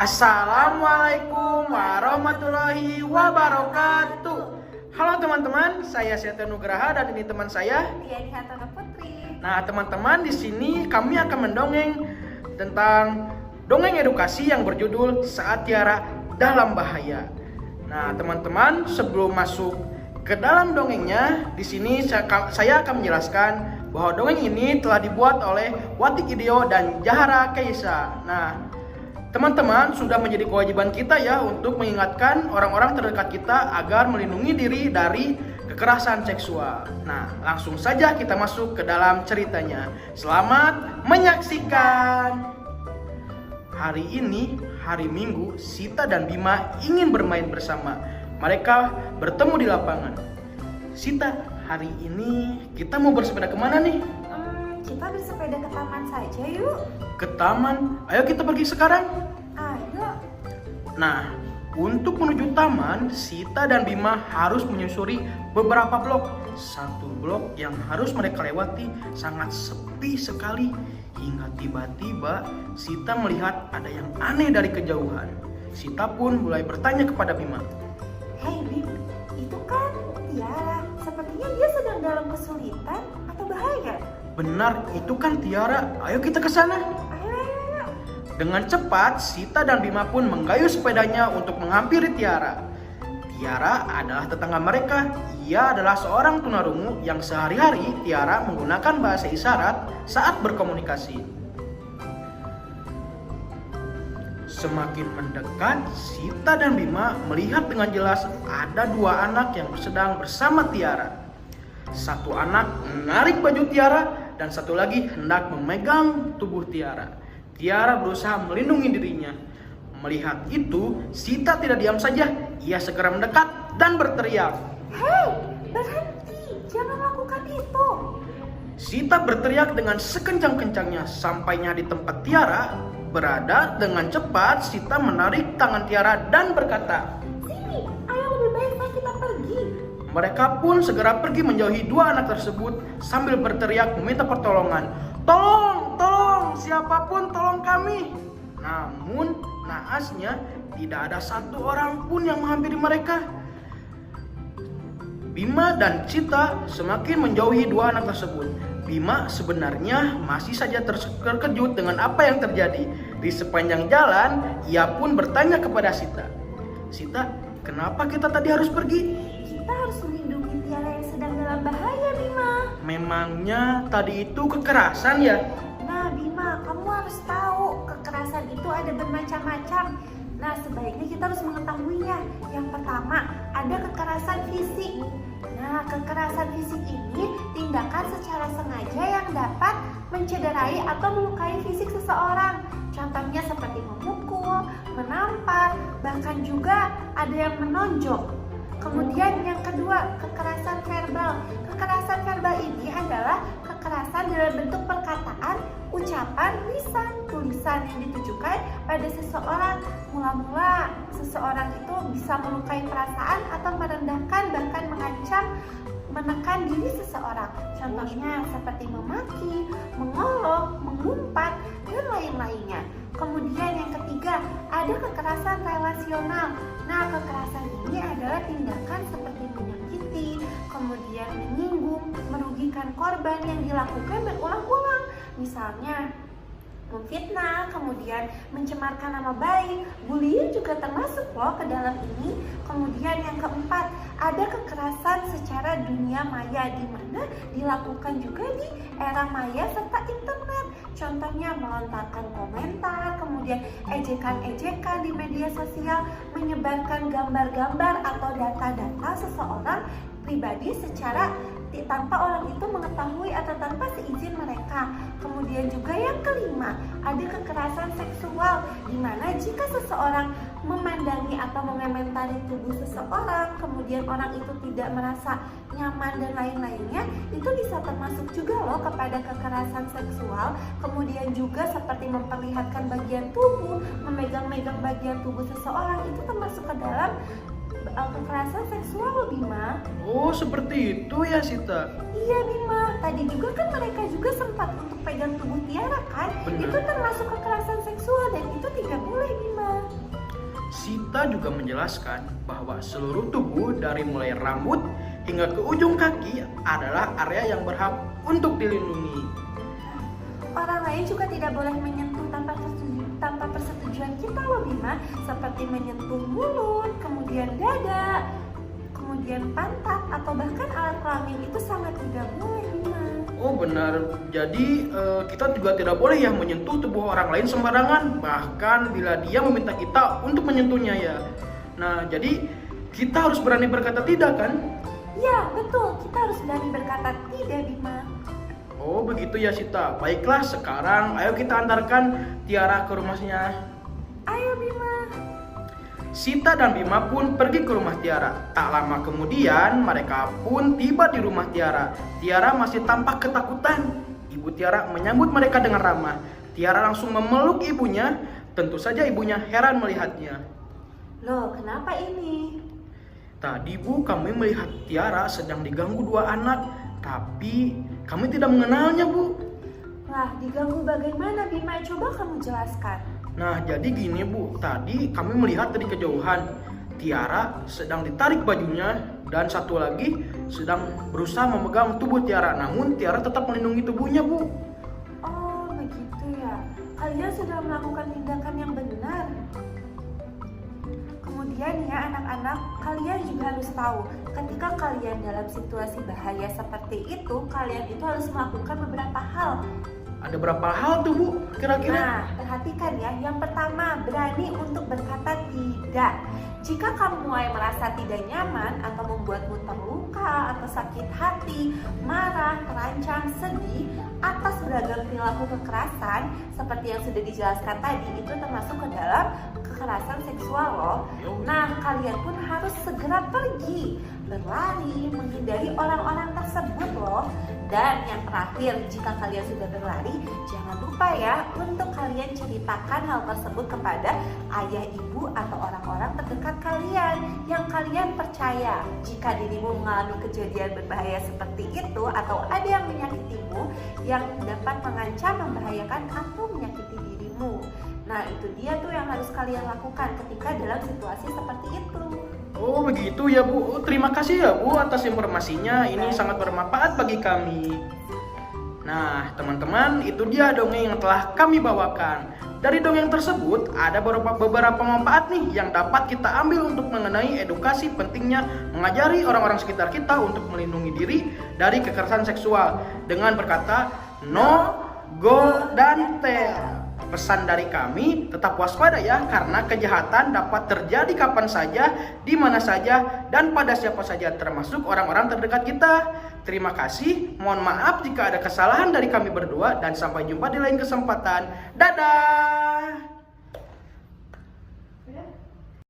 Assalamualaikum warahmatullahi wabarakatuh. Halo teman-teman, saya Setia Nugraha dan ini teman saya Diani Hatana Putri. Nah teman-teman, di sini kami akan mendongeng tentang dongeng edukasi yang berjudul Saat Tiara Dalam Bahaya. Nah teman-teman, sebelum masuk ke dalam dongengnya, di sini saya akan menjelaskan bahwa dongeng ini telah dibuat oleh Watik Ideo dan Jahara Keisa. Nah teman-teman, sudah menjadi kewajiban kita ya untuk mengingatkan orang-orang terdekat kita agar melindungi diri dari kekerasan seksual. Nah, langsung saja kita masuk ke dalam ceritanya. Selamat menyaksikan. Hari ini, hari Minggu, Sita dan Bima ingin bermain bersama. Mereka bertemu di lapangan. Sita, hari ini kita mau bersepeda kemana nih? Kita bersepeda ke taman saja yuk. Ke taman? Ayo kita pergi sekarang. Ayo. Nah, untuk menuju taman, Sita dan Bima harus menyusuri beberapa blok. Satu blok yang harus mereka lewati sangat sepi sekali. Hingga tiba-tiba Sita melihat ada yang aneh dari kejauhan. Sita pun mulai bertanya kepada Bima. Hei Bim, itu kan Tiara. Sepertinya dia sedang dalam kesulitan atau bahaya. Benar, itu kan Tiara. Ayo kita ke sana. Ayo. Dengan cepat, Sita dan Bima pun menggayuh sepedanya untuk menghampiri Tiara. Tiara adalah tetangga mereka. Ia adalah seorang tunarungu yang sehari-hari Tiara menggunakan bahasa isyarat saat berkomunikasi. Semakin mendekat, Sita dan Bima melihat dengan jelas ada dua anak yang sedang bersama Tiara. Satu anak menarik baju Tiara dan satu lagi hendak memegang tubuh Tiara. Tiara berusaha melindungi dirinya. Melihat itu, Sita tidak diam saja. Ia segera mendekat dan berteriak. Hei, berhenti. Jangan lakukan itu. Sita berteriak dengan sekencang-kencangnya. Sampainya di tempat Tiara berada, dengan cepat Sita menarik tangan Tiara dan berkata, Sini, ayo lebih baik kita pergi. Mereka pun segera pergi menjauhi dua anak tersebut sambil berteriak meminta pertolongan. Tolong, tolong, siapapun tolong kami. Namun naasnya tidak ada satu orang pun yang menghampiri mereka. Bima dan Sita semakin menjauhi dua anak tersebut. Bima sebenarnya masih saja terkejut dengan apa yang terjadi. Di sepanjang jalan, ia pun bertanya kepada Sita. Sita, kenapa kita tadi harus pergi? Kita harus melindungi Tiara yang sedang dalam bahaya, Bima. Memangnya tadi itu kekerasan ya? Nah, Bima, kamu harus tahu kekerasan itu ada bermacam-macam. Nah, sebaiknya kita harus mengetahuinya. Yang pertama, ada kekerasan fisik. Nah, kekerasan fisik ini tindakan secara sengaja yang dapat mencederai atau melukai fisik seseorang. Contohnya seperti memukul, menampar, bahkan juga ada yang menonjok. Kemudian yang kedua, kekerasan verbal. Kekerasan verbal ini adalah kekerasan dalam bentuk perkataan, ucapan, lisan, tulisan yang ditujukan pada seseorang. Mula-mula seseorang itu bisa melukai perasaan atau merendahkan, bahkan mengancam, menekan diri seseorang. Contohnya seperti memaki, mengolok, mengumpat, dan lain-lainnya. Kemudian yang ketiga, ada kekerasan relasional. Nah, kekerasan ini adalah tindakan seperti menyakiti, kemudian menyinggung, merugikan korban yang dilakukan berulang-ulang. Misalnya memfitnah, kemudian mencemarkan nama baik. Bullying juga termasuk loh ke dalam ini. Kemudian yang keempat, ada kekerasan secara dunia maya, di mana dilakukan juga di era maya serta internet. Contohnya melontarkan komentar, kemudian ejekan-ejekan di media sosial, menyebarkan gambar-gambar atau data-data seseorang pribadi secara tanpa orang itu mengetahui atau tanpa seizin mereka. Kemudian juga yang kelima, ada kekerasan seksual, di mana jika seseorang memandangi atau mengomentari tubuh seseorang, kemudian orang itu tidak merasa nyaman dan lain-lainnya, itu bisa termasuk juga loh kepada kekerasan seksual. Kemudian juga seperti memperlihatkan bagian tubuh, memegang-megang bagian tubuh seseorang, itu termasuk ke dalam kekerasan seksual loh Bima. Oh, seperti itu ya Sita. Iya Bima, tadi juga kan mereka juga sempat untuk pegang tubuh Tiara kan? Benar. Itu termasuk kekerasan seksual dan itu tidak boleh Bima. Sita juga menjelaskan bahwa seluruh tubuh dari mulai rambut hingga ke ujung kaki adalah area yang berhak untuk dilindungi. Orang lain juga tidak boleh menyentuh tanpa persetujuan kita loh Bima, seperti menyentuh mulut, kemudian dada, kemudian pantat atau bahkan alat kelamin itu sangat tidak boleh Bima. Oh benar, jadi kita juga tidak boleh ya menyentuh tubuh orang lain sembarangan, bahkan bila dia meminta kita untuk menyentuhnya ya. Nah jadi kita harus berani berkata tidak kan? Ya betul, kita harus berani berkata tidak Bima. Oh begitu ya Sita. Baiklah sekarang ayo kita antarkan Tiara ke rumahnya. Ayo Bima. Sita dan Bima pun pergi ke rumah Tiara. Tak lama kemudian mereka pun tiba di rumah Tiara. Tiara masih tampak ketakutan. Ibu Tiara menyambut mereka dengan ramah. Tiara langsung memeluk ibunya. Tentu saja ibunya heran melihatnya. Loh kenapa ini? Tadi Bu, kami melihat Tiara sedang diganggu dua anak, tapi kami tidak mengenalnya Bu. Wah diganggu bagaimana Bima? Coba kamu jelaskan. Nah jadi gini Bu, tadi kami melihat dari kejauhan Tiara sedang ditarik bajunya dan satu lagi sedang berusaha memegang tubuh Tiara. Namun Tiara tetap melindungi tubuhnya Bu. Oh begitu ya. Kalian sudah melakukan tindakan yang benar. Kemudian ya anak-anak, kalian juga harus tahu ketika kalian dalam situasi bahaya seperti itu, kalian itu harus melakukan beberapa hal. Ada berapa hal tuh Bu kira-kira? Nah, perhatikan ya. Yang pertama, berani untuk berkata tidak. Jika kamu mulai merasa tidak nyaman atau membuatmu terluka atau sakit hati, marah, terancam, sedih atas beragam perilaku kekerasan seperti yang sudah dijelaskan tadi, itu termasuk ke dalam kekerasan seksual loh. Nah, kalian pun harus segera pergi, berlari, menghindari orang-orang tersebut loh. Dan yang terakhir, jika kalian sudah berlari, jangan lupa ya untuk kalian ceritakan hal tersebut kepada ayah, ibu, atau orang-orang terdekat kalian yang kalian percaya. Jika dirimu mengalami kejadian berbahaya seperti itu atau ada yang menyakitimu yang dapat mengancam, membahayakan, atau menyakiti dirimu. Nah itu dia tuh yang harus kalian lakukan ketika dalam situasi seperti itu. Oh begitu ya Bu. Terima kasih ya Bu atas informasinya. Ini sangat bermanfaat bagi kami. Nah teman-teman, itu dia dongeng yang telah kami bawakan. Dari dongeng tersebut ada beberapa manfaat nih yang dapat kita ambil untuk mengenai edukasi pentingnya mengajari orang-orang sekitar kita untuk melindungi diri dari kekerasan seksual dengan berkata no, go, dan tell. Pesan dari kami, tetap waspada ya, karena kejahatan dapat terjadi kapan saja, di mana saja, dan pada siapa saja, termasuk orang-orang terdekat kita. Terima kasih, mohon maaf jika ada kesalahan dari kami berdua, dan sampai jumpa di lain kesempatan. Dadah!